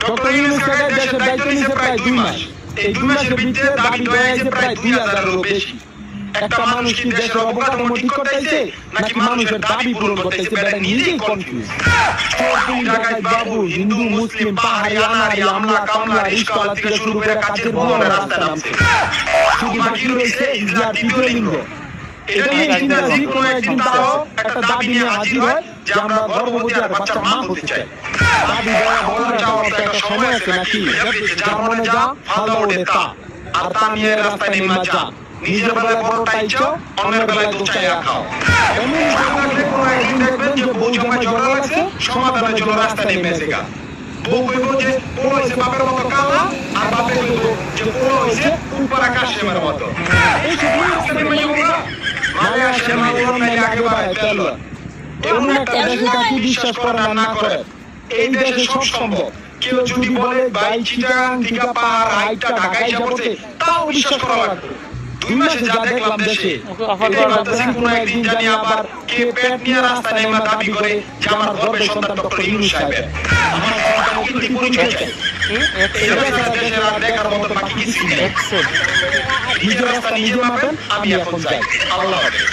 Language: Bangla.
ডক্টর ইউনূস সরকার দেশের দায়িত্ব নিয়েছে প্রায় 2 মাস। এই 2 মাসের ভিতরে দাবি দেওয়া হয়েছে প্রায় 2000-এরও বেশি। একটা মানুষ কি দেশের অবকাঠামো ঠিক করতেছে নাকি মানুষের দাবি পূরণ করতেছে, বেটা নিজেই কনফিউজ। বাবু, হিন্দু মুসলিম পাহাড়ি আনাড়ি আমলা কামলা রিস্কাওয়ালা থেকে শুরু করে কাজের বুয়ারা রাস্তায় নামছে। শুধু বাকি রয়েছে ইসলাম তৃতীয় লিঙ্গ। এটা নিয়ে চিন্তা যে কোনো একদিন তারাও একটা দাবি নিয়ে হাজির হয় যে আমরা গর্ভবতী আর বাচ্চার মা হতে চাই। দাবি দেওয়া বলার যাওয়ার তো একটা সময় আছে নাকি? যার মনে যা ভালো ওঠে তা, আর তা নিয়ে রাস্তায় নেমা যা। নিজের বেলায় বড়টা ইচ্ছো, অন্যের বেলায় দোষাইয়া খাও। এমন যে কোনো একদিন দেখবেন যে বউ জামাই ঝগড়া লাগছে, সমাধানের জন্য রাস্তায় নেমে গেছে। বউ কইব যে পোড়ো হইছে বাপের মতো কালা, আর বাপে কইব যে পোড়ো হইছে উপর আকাশের মতো। এই সব রাস্তায় নেমে আমরা মালে আসে মালন নাইলে আগে বাড়ায় তেল। এমন একটা দেশে থাকি বিশ্বাস করে না করে। এই দেশে সব সম্ভব। কেউ যদি বলে ভাই চিটাগাং থেকে পাহাড় হাইটটা ঢাকায় যাবতে, তাও বিশ্বাস করা লাগবে। 2 মাসে যা দেখলাম দেশে, কোনো একদিন জানি আবার কে পেট নিয়ে রাস্তায় নেমে দাবি করে যে আমার গর্বের সন্তান ডক্টর ইউনূস সাহেব। আমার সন্তান কি পরিচয় চাই? এই দেশের আর দেখার মতো বাকি কিছু নেই। নিজের রাস্তা নিজে মাপেন, আমি এখন যাই। আল্লাহ হাফেজ।